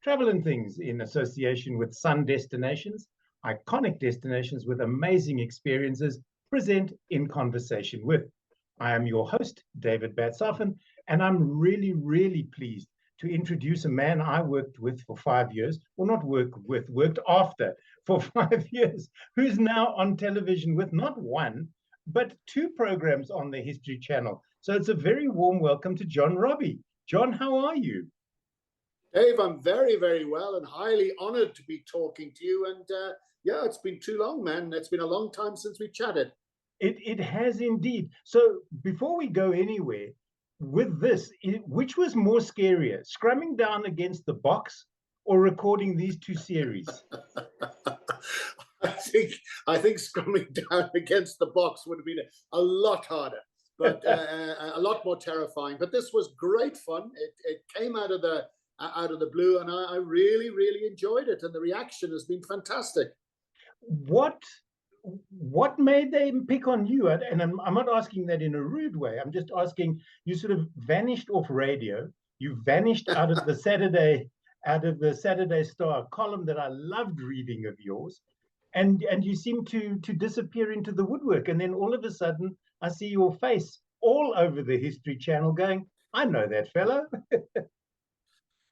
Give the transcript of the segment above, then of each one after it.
Travel and Things in association with Sun Destinations, iconic destinations with amazing experiences, present In Conversation With. I am your host, David Batsafen, and I'm really pleased to introduce a man I worked with for 5 years, or not worked after for 5 years, who's now on television with not one, but two programs on the History Channel. So it's a very warm welcome to John Robbie. John, how are you? Dave, I'm very well and highly honored to be talking to you. And yeah, it's been too long, man. It's been a long time since we chatted. It has indeed. So before we go anywhere, with this, which was more scarier, scrumming down against the box or recording these two series? I think scrumming down against the box would have been a lot harder, but a lot more terrifying. But this was great fun. It came out of the blue, and I really enjoyed it. And the reaction has been fantastic. What made them pick on you? And I'm not asking that in a rude way. I'm just asking, you sort of vanished off radio. You vanished out of the Saturday Star column that I loved reading of yours, and you seem to disappear into the woodwork. And then all of a sudden, I see your face all over the History Channel going, I know that fellow.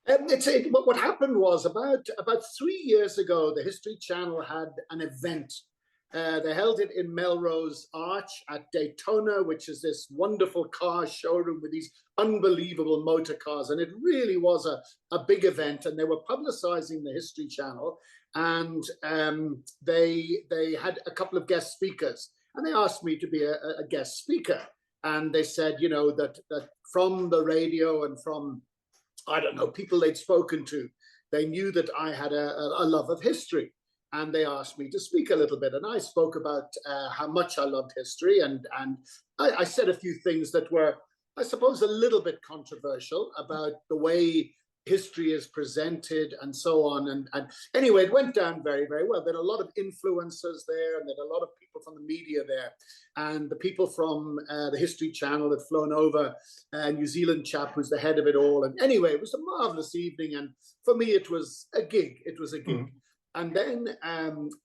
What happened was about 3 years ago, the History Channel had an event. They held it in Melrose Arch at Daytona, which is this wonderful car showroom with these unbelievable motor cars. And it really was a big event. And they were publicizing the History Channel. And they had a couple of guest speakers. And they asked me to be a guest speaker. And they said, you know, that from the radio and from, I don't know, people they'd spoken to, they knew that I had a love of history. And they asked me to speak a little bit. And I spoke about how much I loved history. And I said a few things that were, I suppose, a little bit controversial about the way history is presented and so on. And anyway, it went down very well. There are a lot of influencers there, and there are a lot of people from the media there. And the people from the History Channel had flown over, a New Zealand chap who's the head of it all. And anyway, it was a marvelous evening. And for me, it was a gig. And then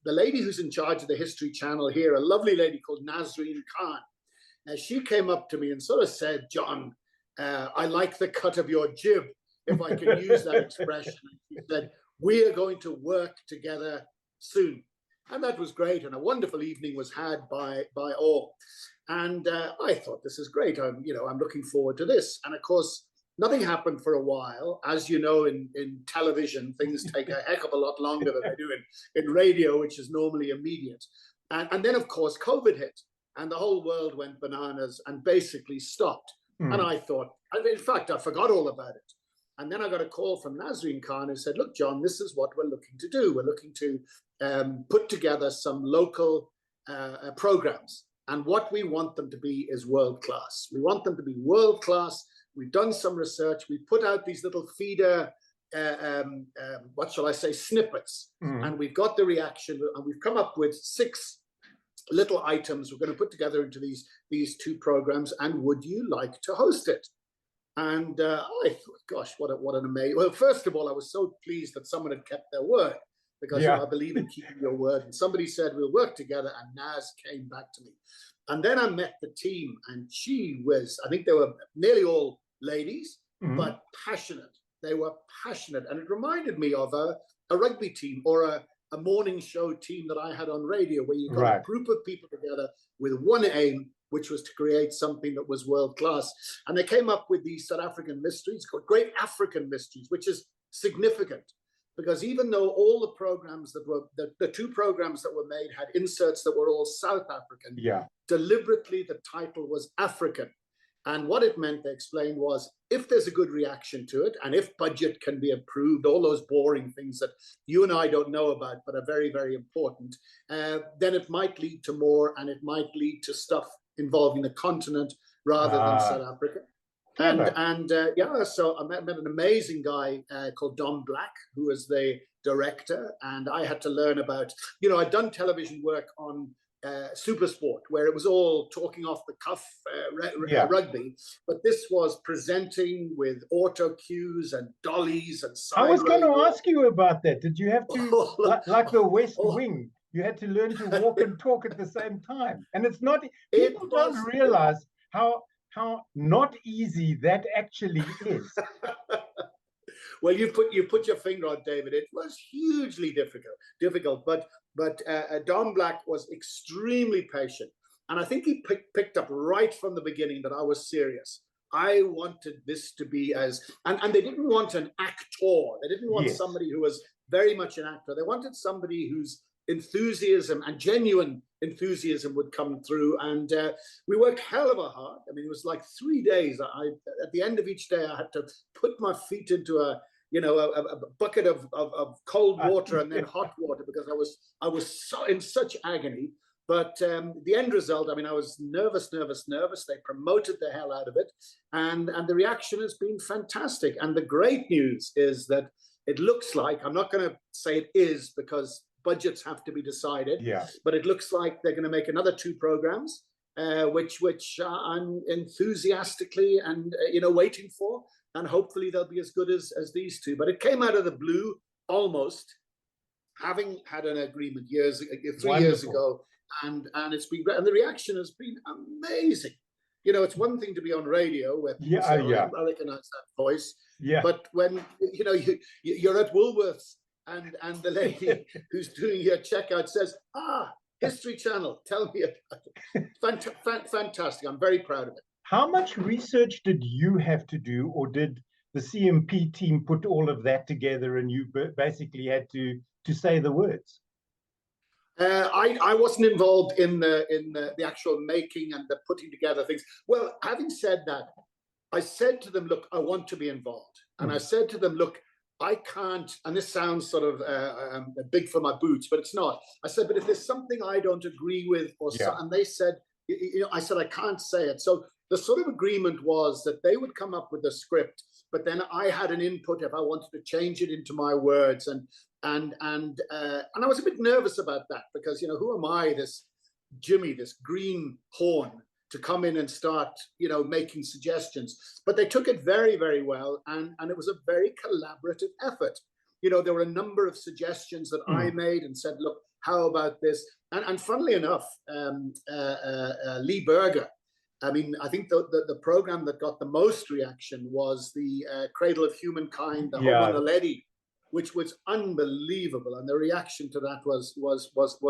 the lady who's in charge of the History Channel here, a lovely lady called Nazreen Khan, she came up to me and sort of said, John, I like the cut of your jib, if I can use that expression. She said, we are going to work together soon. And that was great. And a wonderful evening was had by all. And I thought, this is great. I'm looking forward to this. And of course, nothing happened for a while. As you know, in television, things take a heck of a lot longer than they do in radio, which is normally immediate. And then, of course, COVID hit, and the whole world went bananas and basically stopped. And I thought, in fact, I forgot all about it. And then I got a call from Nazreen Khan who said, look, John, this is what we're looking to do. We're looking to put together some local programs. And what we want them to be is world-class. We want them to be world-class. We've done some research. We put out these little feeder, what shall I say, snippets. And we've got the reaction. And we've come up with 6 little items we're going to put together into these 2 programs. And would you like to host it? And I thought, gosh, what an amazing... Well, first of all, I was so pleased that someone had kept their word, because I believe in keeping your word. And somebody said, we'll work together. And Naz came back to me. And then I met the team, and she was, I think they were nearly all ladies, but passionate. They were passionate. And it reminded me of a rugby team or a morning show team that I had on radio, where you got a group of people together with one aim, which was to create something that was world class. And they came up with these South African mysteries called Great African Mysteries, which is significant. Because even though all the programs that were, the 2 programs that were made had inserts that were all South African, deliberately the title was African. And what it meant, they explained, was if there's a good reaction to it, and if budget can be approved, all those boring things that you and I don't know about, but are very important, then it might lead to more, and it might lead to stuff involving the continent rather than South Africa. So I met an amazing guy called Don Black, who was the director, and I had to learn about, I'd done television work on super sport, where it was all talking off the cuff rugby, but this was presenting with auto cues and dollies and side. I was going to rolling. ask you about that. Did you have to, like the West Wing, you had to learn to walk and talk at the same time? And it's not, people don't realize how not easy that actually is. Well, you put your finger on, David. It was hugely difficult, but Don Black was extremely patient, and I think he picked up right from the beginning that I was serious. I wanted this to be and they didn't want an actor. They didn't want somebody who was very much an actor. They wanted somebody whose enthusiasm and genuine enthusiasm would come through. And we worked hell of a hard. I mean, it was like 3 days. At the end of each day, I had to put my feet into a bucket of cold water and then hot water, because I was so in such agony. But the end result, I mean, I was nervous. They promoted the hell out of it. And the reaction has been fantastic. And the great news is that it looks like, I'm not going to say it is because budgets have to be decided, but it looks like they're going to make another 2 programs, which I'm enthusiastically and waiting for. And hopefully they'll be as good as these 2. But it came out of the blue, almost, having had an agreement 3 years ago. And it's been great. And the reaction has been amazing. It's one thing to be on radio where people say, I recognize that voice. But when you're at Woolworths and the lady who's doing your checkout says, History Channel, tell me about it. Fantastic. I'm very proud of it. How much research did you have to do, or did the CMP team put all of that together and you basically had to say the words? I wasn't involved in the actual making and the putting together things. Well, having said that, I said to them, look, I want to be involved. And I said to them, look, I can't, and this sounds sort of big for my boots, but it's not. I said, but if there's something I don't agree with, and they said, I said, I can't say it. So the sort of agreement was that they would come up with a script, but then I had an input if I wanted to change it into my words. And I was a bit nervous about that because, who am I, this Jimmy, this greenhorn, to come in and start, making suggestions. But they took it very, very well. And it was a very collaborative effort. There were a number of suggestions that I made and said, look, how about this? And funnily enough, Lee Berger, I mean, I think the program that got the most reaction was the Cradle of Humankind, the Homo naledi, which was unbelievable, and the reaction to that was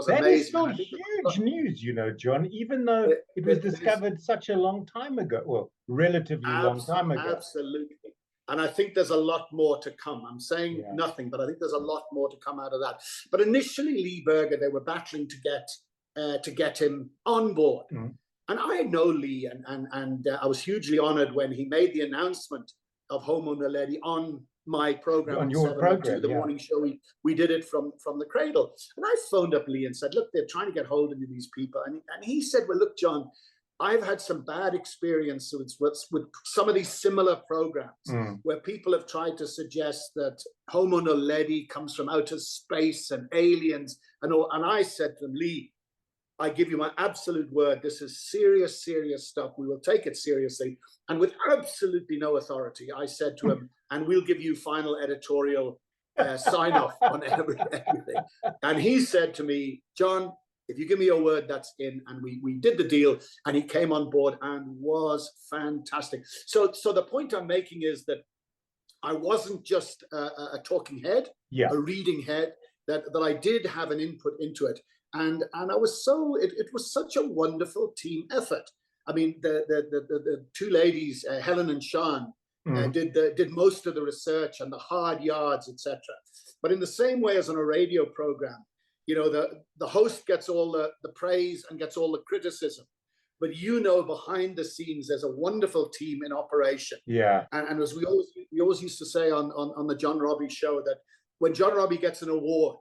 amazing. That is still huge news, John, even though it was discovered such a long time ago, well, relatively long time ago. Absolutely. And I think there's a lot more to come. I'm saying nothing, but I think there's a lot more to come out of that. But initially, Lee Berger, they were battling to get him on board. And I know Lee, and I was hugely honored when he made the announcement of Homo naledi on my program, on your program, the morning show. We did it from the cradle. And I phoned up Lee and said, look, they're trying to get hold of these people. And he said, well, look, John, I've had some bad experience with some of these similar programs where people have tried to suggest that Homo naledi comes from outer space and aliens and all. And I said to him, Lee, I give you my absolute word. This is serious, serious stuff. We will take it seriously. And with absolutely no authority, I said to him, and we'll give you final editorial sign off on everything. And he said to me, John, if you give me your word, that's in. And we did the deal, and he came on board and was fantastic. So the point I'm making is that I wasn't just a talking head, a reading head, that I did have an input into it. And I was it was such a wonderful team effort. I mean, the 2 ladies, Helen and Sean, did most of the research and the hard yards, etc. But in the same way as on a radio program, the host gets all the praise and gets all the criticism. But behind the scenes, there's a wonderful team in operation. And as we always used to say on the John Robbie show, that when John Robbie gets an award,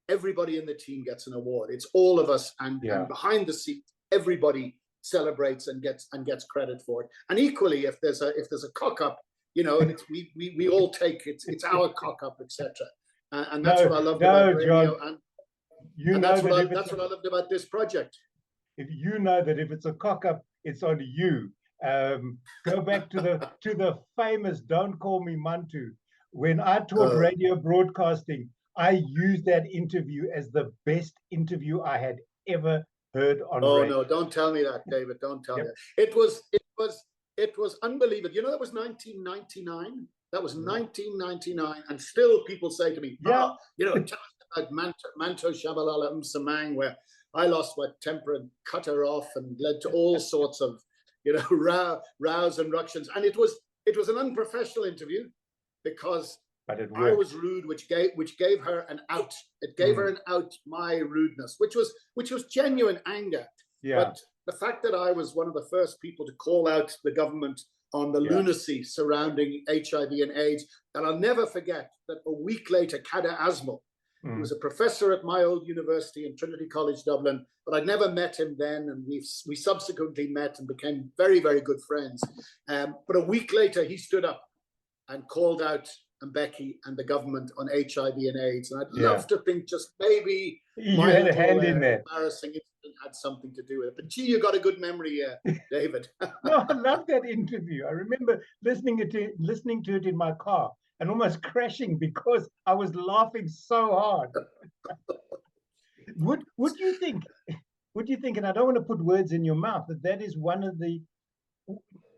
everybody in the team gets an award. It's all of us, and behind the scenes, everybody celebrates and gets credit for it. And equally, if there's a cock up, and we all take it. It's our cock up, etc. And that's what I love about radio. You And know that if that's it's what I loved about this project. if you know that if it's a cock up, it's on you. Go back to the famous "Don't Call Me Mantu." When I taught radio broadcasting, I used that interview as the best interview I had ever heard on radio. No, don't tell me that, David. Don't tell Yep. me that. It was unbelievable. You know, that was 1999. That was 1999, and still people say to me, Yeah. you know, tell us about Manto Shabalala Samang, where I lost my temper and cut her off, and led to all sorts of, you know, rows and ructions. And it was an unprofessional interview, because I was rude, which gave her an out. It gave her an out, my rudeness, which was genuine anger. Yeah. But the fact that I was one of the first people to call out the government on the lunacy surrounding HIV and AIDS, and I'll never forget that a week later, Kada Asmal, who was a professor at my old university in Trinity College, Dublin, but I'd never met him then, and we subsequently met and became very, very good friends. But a week later, he stood up and called out Mbeki and the government on HIV and AIDS. And I'd love to think just maybe you had a hand in that. Embarrassing incident had something to do with it. But gee, you got a good memory here, David. No, I love that interview. I remember listening to it in my car and almost crashing because I was laughing so hard. Would you think, and I don't want to put words in your mouth, that is one of the,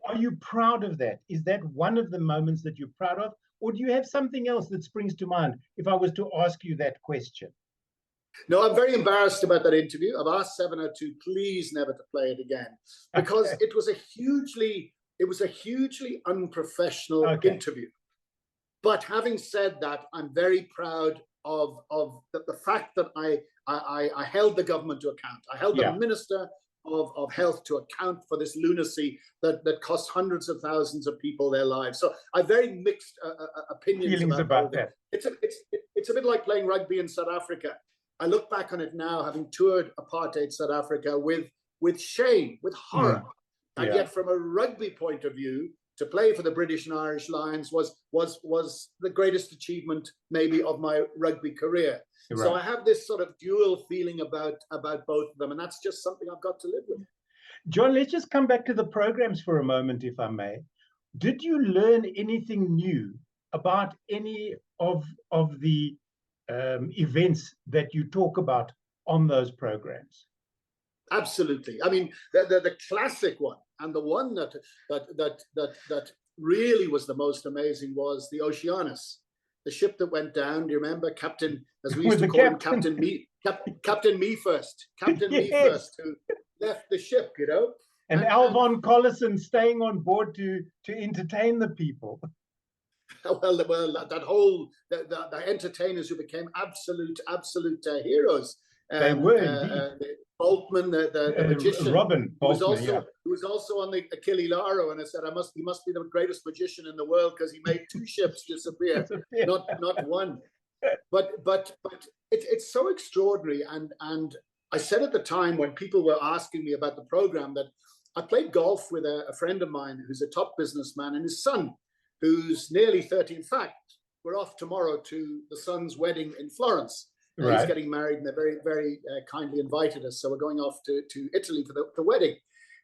are you proud of that? Is that one of the moments that you're proud of? Or do you have something else that springs to mind if I was to ask you that question? No, I'm very embarrassed about that interview. I've asked 702, please never to play it again, because it was a hugely unprofessional interview. But having said that, I'm very proud of the fact that I held the government to account. I held the Minister of Health to account for this lunacy that cost hundreds of thousands of people their lives. So I have very mixed opinions about that. It's a bit like playing rugby in South Africa. I look back on it now, having toured apartheid South Africa, with shame, with horror. And yet from a rugby point of view, to play for the British and Irish Lions was the greatest achievement maybe of my rugby career. Right. So I have this sort of dual feeling about both of them, and that's just something I've got to live with. John, let's just come back to the programs for a moment, if I may. Did you learn anything new about any of the events that you talk about on those programs? Absolutely. I mean, the classic one, and the one that really was the most amazing, was the Oceanus, the ship that went down. Do you remember Captain, as we used to call him, Captain Me First, Me First, who left the ship, you know? And Alvon Collison staying on board to entertain the people. Well, that whole the entertainers who became absolute heroes. They were indeed. Boltman, the magician, Robin Boltman, who was also on the Achille Lauro, and I said, he must be the greatest magician in the world, because he made two ships disappear, not one. But it's so extraordinary, and I said at the time when people were asking me about the program that I played golf with a friend of mine who's a top businessman, and his son, who's nearly 30. In fact, we're off tomorrow to the son's wedding in Florence. Right. He's getting married, and they very, very kindly invited us. So we're going off to Italy for the wedding.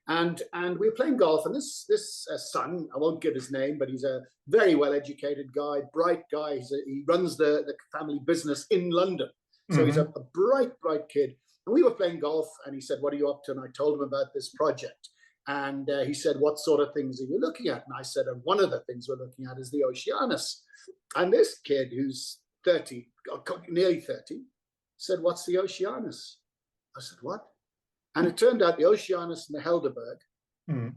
And we were playing golf, and this son, I won't give his name, but he's a very well-educated guy, bright guy. He runs the family business in London. So he's a bright kid. And we were playing golf, and he said, what are you up to? And I told him about this project. And he said, what sort of things are you looking at? And I said, one of the things we're looking at is the Oceanus. And this kid, who's 30, nearly 30, said, what's the Oceanus? I said, what? And it turned out the Oceanus and the Helderberg,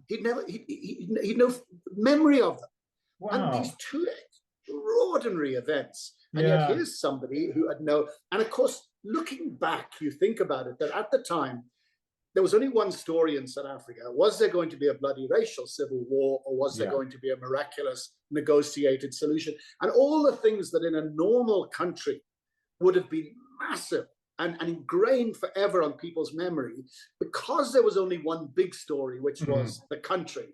he'd no memory of them. Wow. And these two extraordinary events. And yet here's somebody who had no, and of course, looking back, you think about it, that at the time, there was only one story in South Africa. Was there going to be a bloody racial civil war, or was there going to be a miraculous negotiated solution? And all the things that in a normal country would have been massive and ingrained forever on people's memory, because there was only one big story, which was the country.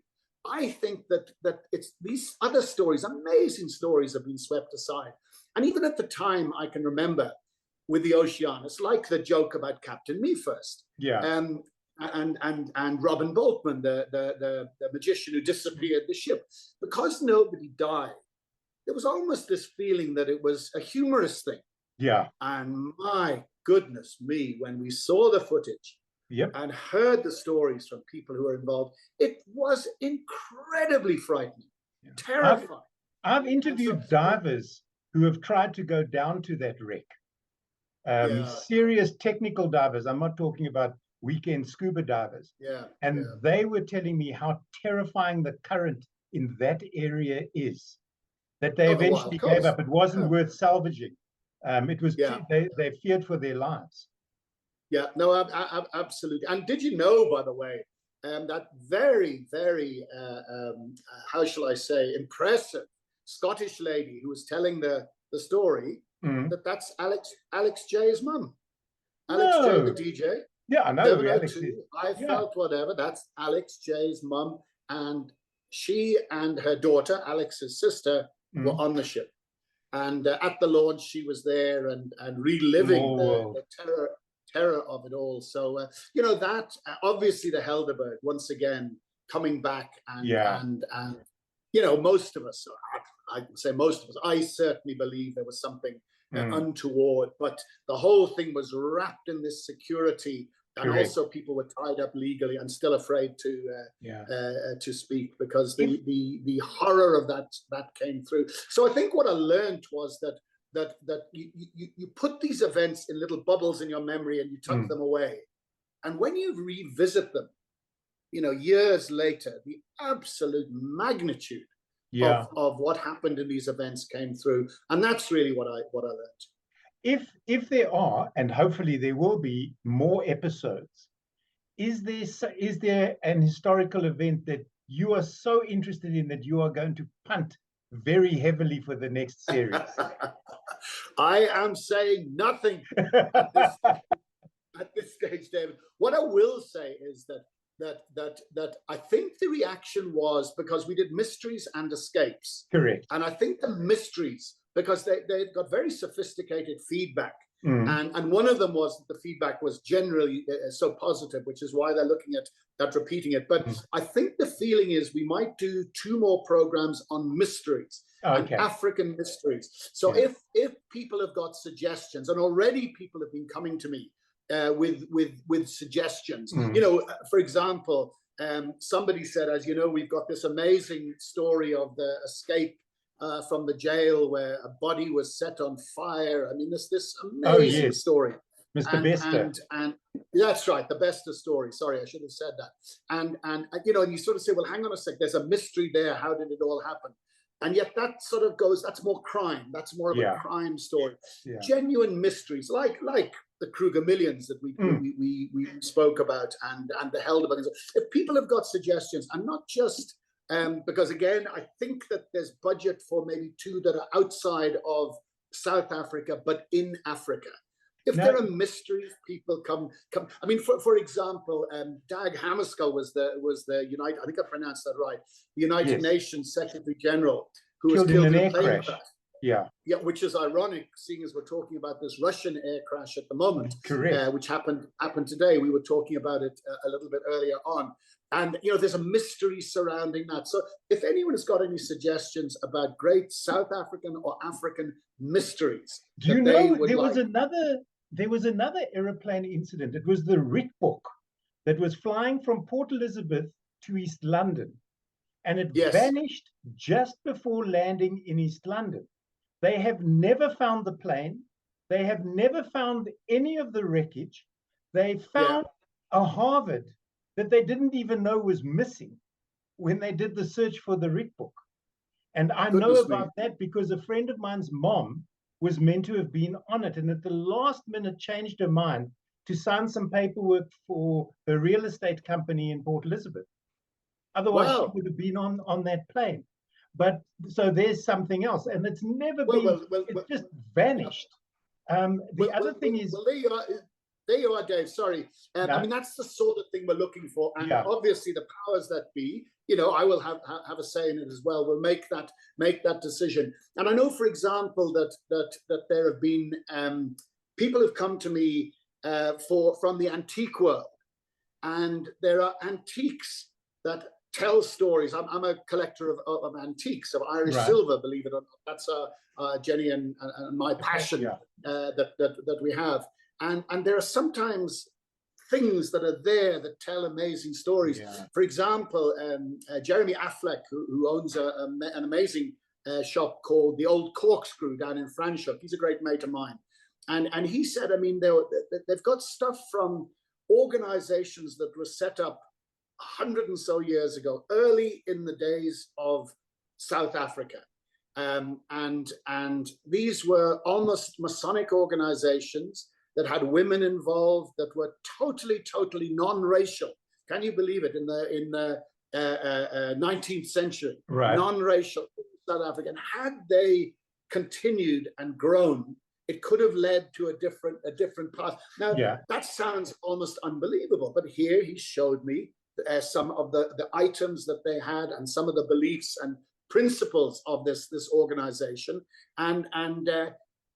I think that it's these other stories, amazing stories, have been swept aside. And even at the time, I can remember with the Oceanus, like the joke about Captain Me First. Yeah. And Robin Boltman, the magician who disappeared the ship. Because nobody died, there was almost this feeling that it was a humorous thing. Yeah. And my goodness me, when we saw the footage, yep, and heard the stories from people who were involved, it was incredibly frightening, terrifying. I've interviewed divers who have tried to go down to that wreck. Serious technical divers. I'm not talking about weekend scuba divers. And they were telling me how terrifying the current in that area is, that they eventually gave up. It wasn't worth salvaging. It was they feared for their lives. Yeah, no, absolutely. And did you know, by the way, that very, very, how shall I say, impressive Scottish lady who was telling the story, that's Alex J's mum. Alex J, the DJ. Yeah, I know who Alex is. I felt whatever. That's Alex J's mum. And she and her daughter, Alex's sister, were on the ship. And at the launch, she was there and reliving the terror of it all. So, you know, that obviously the Helderberg, once again, coming back and you know, most of us, I can say most of us, I certainly believe there was something untoward, but the whole thing was wrapped in this security. And also people were tied up legally and still afraid to speak because the horror of that came through. So I think what I learned was that you put these events in little bubbles in your memory and you tuck them away. And when you revisit them, you know, years later, the absolute magnitude of what happened in these events came through. And that's really what I learned. If there are, and hopefully there will be, more episodes, is there an historical event that you are so interested in that you are going to punt very heavily for the next series? I am saying nothing at this stage, David. What I will say is that I think the reaction was because we did mysteries and escapes. Correct. And I think the mysteries, because they got very sophisticated feedback. And one of them was that the feedback was generally so positive, which is why they're looking at repeating it. But I think the feeling is we might do 2 more programs on mysteries, and African mysteries. So if people have got suggestions, and already people have been coming to me with suggestions, you know, for example, somebody said, as you know, we've got this amazing story of the escape from the jail where a body was set on fire. I mean, this amazing story. Mr. Bester. And that's right, the Bester story. Sorry, I should have said that. And you know, and you sort of say, well, hang on a sec, there's a mystery there. How did it all happen? And yet that sort of goes, that's more crime. That's more of a crime story. Genuine mysteries, like the Kruger Millions that we spoke about, and the Helderberg. If people have got suggestions, and not just because again, I think that there's budget for maybe 2 that are outside of South Africa, but in Africa. If there are mysteries, people come. I mean, for example, Dag Hammarskjöld was the United, I think I pronounced that right, the United Nations Secretary General, who was killed in a plane crash. Yeah, which is ironic, seeing as we're talking about this Russian air crash at the moment, which happened today. We were talking about it a little bit earlier on. And, you know, there's a mystery surrounding that. So if anyone has got any suggestions about great South African or African mysteries, do you know there was another aeroplane incident. It was the Rietbok that was flying from Port Elizabeth to East London, and it vanished just before landing in East London. They have never found the plane. They have never found any of the wreckage. They found a Harvard that they didn't even know was missing when they did the search for the Rietbok. And I know about that because a friend of mine's mom was meant to have been on it, and at the last minute changed her mind to sign some paperwork for her real estate company in Port Elizabeth. Otherwise, she would have been on that plane. But so there's something else, and it's never it's just vanished. The other thing is... There you are, Dave. Sorry. I mean, that's the sort of thing we're looking for. And obviously the powers that be, you know, I will have a say in it as well. We'll make that decision. And I know, for example, that there have been people have come to me from the antique world, and there are antiques that tell stories. I'm a collector of antiques, of Irish silver, believe it or not. That's Jenny and my passion that we have. And there are sometimes things that are there that tell amazing stories. For example, Jeremy Affleck, who owns an amazing shop called the Old Corkscrew down in Franschhoek. He's a great mate of mine. And he said, I mean, they've got stuff from organizations that were set up 100 and so years ago, early in the days of South Africa. And these were almost Masonic organizations that had women involved, that were totally non-racial. Can you believe it? In the 19th century, non-racial South Africa. And had they continued and grown, it could have led to a different path. Now, that sounds almost unbelievable, but here he showed me some of the items that they had and some of the beliefs and principles of this organization. And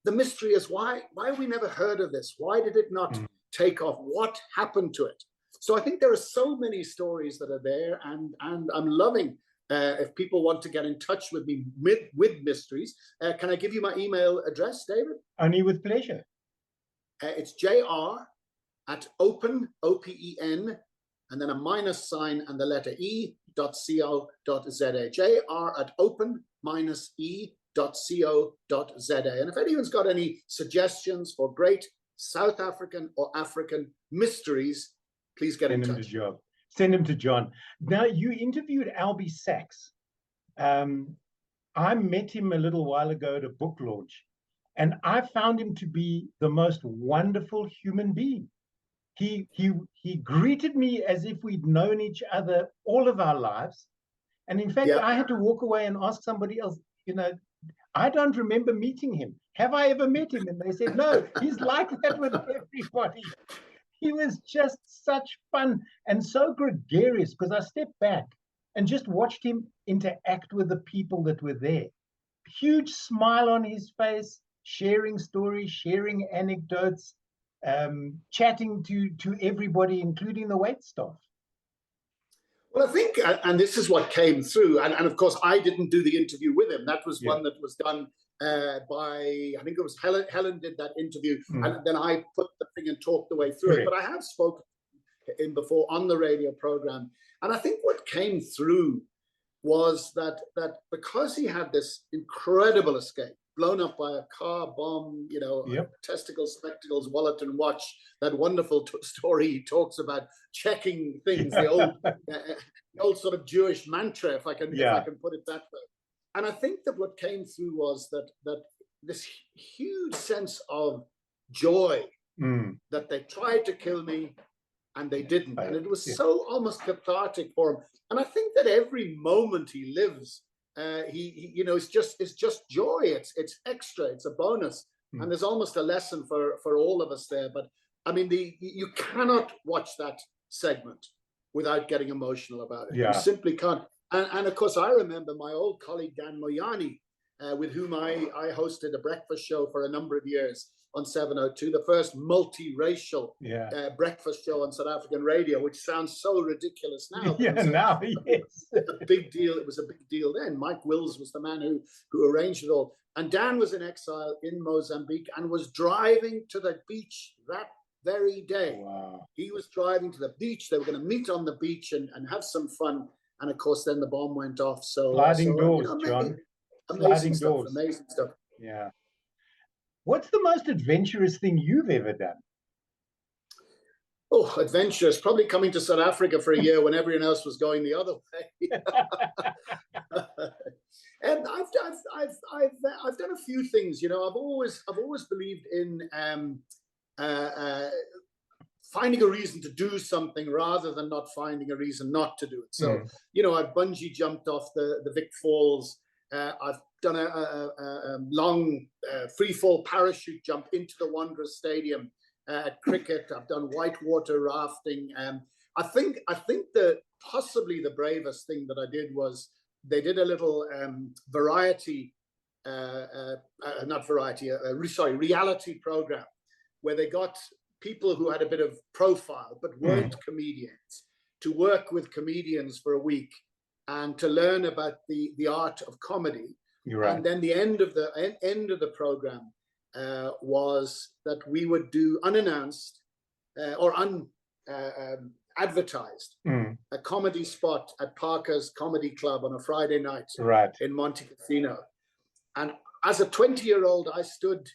the mystery is why have we never heard of this? Why did it not take off? What happened to it? So I think there are so many stories that are there, and I'm loving if people want to get in touch with me with mysteries. Can I give you my email address, David? Only with pleasure. It's jr@open, O-P-E-N, and then a minus sign and the letter e.co.za. jr@open-e.co.za. And if anyone's got any suggestions for great South African or African mysteries, please get in touch. Send him to John. Now, you interviewed Albie Sachs. I met him a little while ago at a book launch, and I found him to be the most wonderful human being. He greeted me as if we'd known each other all of our lives. And in fact, I had to walk away and ask somebody else, I don't remember meeting him. Have I ever met him? And they said, no, he's like that with everybody. He was just such fun and so gregarious, because I stepped back and just watched him interact with the people that were there. Huge smile on his face, sharing stories, sharing anecdotes, chatting to everybody, including the wait staff. Well, I think, and this is what came through, and of course, I didn't do the interview with him. That was one that was done by, I think it was Helen did that interview, and then I put the thing and talked the way through it. But I have spoken to him before on the radio program, and I think what came through was that because he had this incredible escape, blown up by a car bomb, testicles, spectacles, wallet, and watch. That wonderful story he talks about checking things, the old sort of Jewish mantra, if I can put it that way. And I think that what came through was that this huge sense of joy that they tried to kill me and they didn't, and it was so almost cathartic for him. And I think that every moment he lives, it's just joy. It's extra. It's a bonus, and there's almost a lesson for all of us there. But I mean, you cannot watch that segment without getting emotional about it. You simply can't. And of course, I remember my old colleague Dan Moyani, with whom I hosted a breakfast show for a number of years on 702, the first multiracial breakfast show on South African radio, which sounds so ridiculous now. A big deal. It was a big deal then. Mike Wills was the man who arranged it all. And Dan was in exile in Mozambique and was driving to the beach that very day. Wow. He was driving to the beach. They were going to meet on the beach and have some fun. And of course, then the bomb went off. So sliding doors, John. Amazing stuff. Yeah. What's the most adventurous thing you've ever done? Oh, adventurous. Probably coming to South Africa for a year when everyone else was going the other way. And I've done a few things. I've always believed in finding a reason to do something rather than not finding a reason not to do it. So, I've bungee jumped off the Vic Falls. I've done a long free fall parachute jump into the Wanderers Stadium at cricket. I've done whitewater rafting. I think that possibly the bravest thing that I did was they did a little reality program where they got people who had a bit of profile but weren't comedians to work with comedians for a week and to learn about the art of comedy. Right. And then the end of the program was that we would do unannounced or advertised a comedy spot at Parker's Comedy Club on a Friday night in Montecasino. And as a 20-year-old, I stood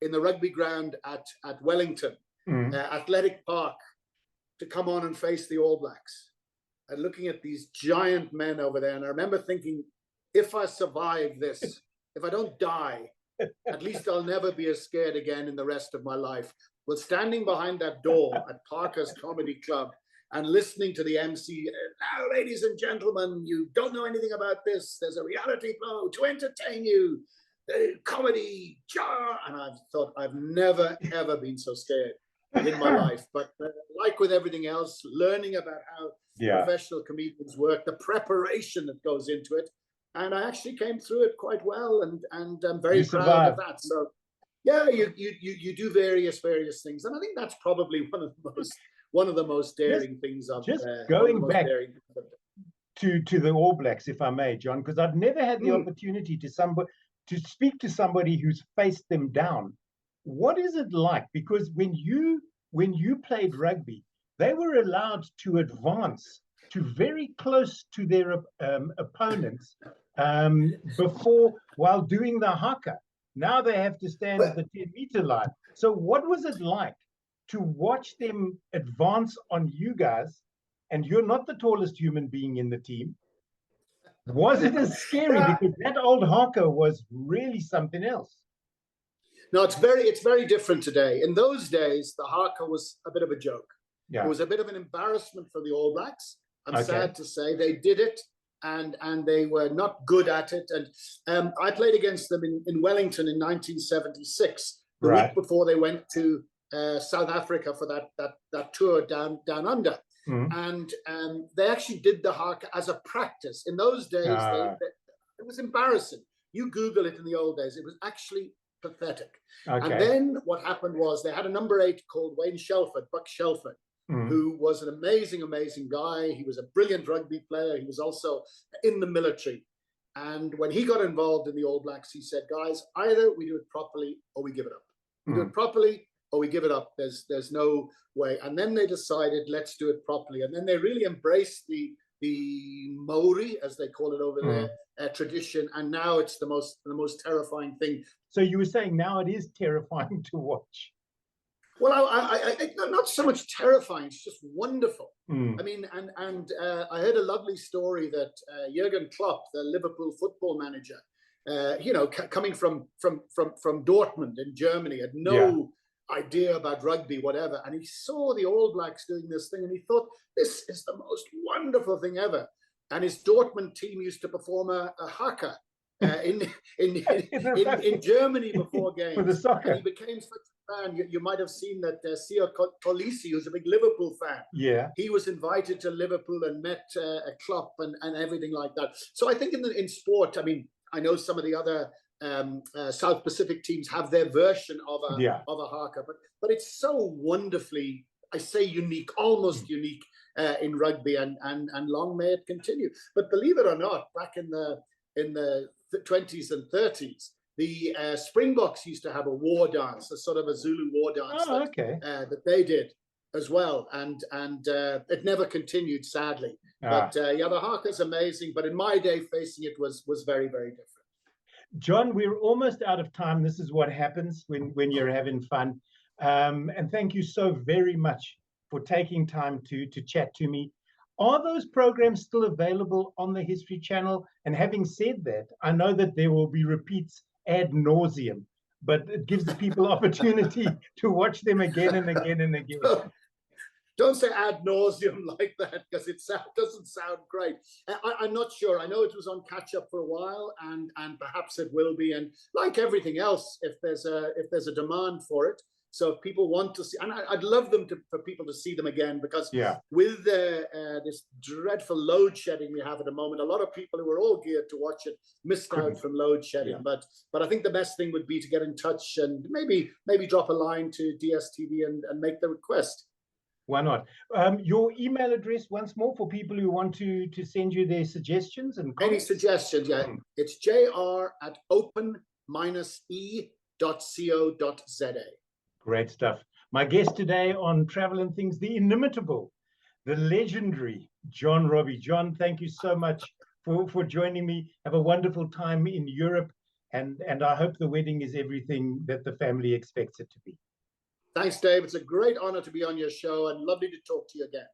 in the rugby ground at Wellington, Athletic Park, to come on and face the All Blacks. And looking at these giant men over there. And I remember thinking, if I survive this, if I don't die, at least I'll never be as scared again in the rest of my life. Well, standing behind that door at Parker's Comedy Club and listening to the MC, now, ladies and gentlemen, you don't know anything about this. There's a reality flow to entertain you. Comedy, jar. And I thought, I've never, ever been so scared in my life. But like with everything else, learning about how professional comedians work, the preparation that goes into it. And I actually came through it quite well, and I'm very proud of that. So yeah, you do various things, and I think that's probably one of the most daring things I've just going back to the All Blacks, if I may, John, because I've never had the opportunity to speak to somebody who's faced them down. What is it like? Because when you played rugby, they were allowed to advance to very close to their opponents while doing the haka. Now they have to stand at the 10-meter line. So what was it like to watch them advance on you guys? And you're not the tallest human being in the team. Was it as scary? Because that old haka was really something else. No, it's very different today. In those days, the haka was a bit of a joke. It was a bit of an embarrassment for the All Blacks. I'm sad to say they did it, and they were not good at it. And I played against them in Wellington in 1976, the week before they went to South Africa for that tour down under. And they actually did the haka as a practice. In those days, it was embarrassing. You Google it in the old days, it was actually pathetic. And then what happened was they had a number 8 called Wayne Shelford, Buck Shelford, who was an amazing guy. He was a brilliant rugby player. He was also in the military. And when he got involved in the All Blacks, he said, guys, either we do it properly or we give it up. We do it properly or we give it up. There's no way. And then they decided, let's do it properly. And then they really embraced the Maori, as they call it over there, tradition. And now it's the most terrifying thing. So you were saying now it is terrifying to watch. Well, I not so much terrifying, it's just wonderful. I mean, and I heard a lovely story that Jurgen Klopp, the Liverpool football manager, coming from Dortmund in Germany, had no idea about rugby, whatever. And he saw the All Blacks doing this thing and he thought, this is the most wonderful thing ever. And his Dortmund team used to perform a haka in Germany before games. For the soccer. And he became such a fan. You might have seen that Sio Kolisi, who's a big Liverpool fan, he was invited to Liverpool and met a Klopp and everything like that. So I think in sport, I mean, I know some of the other South Pacific teams have their version of a haka, but it's so wonderfully, I say unique, almost unique in rugby, and long may it continue. But believe it or not, back in the 20s and 30s, the Springboks used to have a war dance, a sort of a Zulu war dance that they did as well, and it never continued, sadly. But the haka is amazing. But in my day, facing it was very, very different. John, we're almost out of time. This is what happens when you're having fun. And thank you so very much for taking time to chat to me. Are those programs still available on the History Channel? And having said that, I know that there will be repeats ad nauseum, but it gives the people opportunity to watch them again and again and again. Don't say ad nauseum like that, because it doesn't sound great. I'm not sure. I know it was on catch up for a while, and perhaps it will be. And like everything else, if there's a demand for it, So if people want to see, and I'd love them for people to see them again, because with this dreadful load shedding we have at the moment, a lot of people who were all geared to watch it missed out from load shedding. But I think the best thing would be to get in touch and maybe drop a line to DSTV and make the request. Why not? Your email address once more for people who want to send you their suggestions and comments? Any suggestions? Yeah, it's jr@open-e.co.za. Great stuff. My guest today on Travel and Things, the inimitable, the legendary John Robbie. John, thank you so much for joining me. Have a wonderful time in Europe, and I hope the wedding is everything that the family expects it to be. Thanks, Dave. It's a great honor to be on your show, and lovely to talk to you again.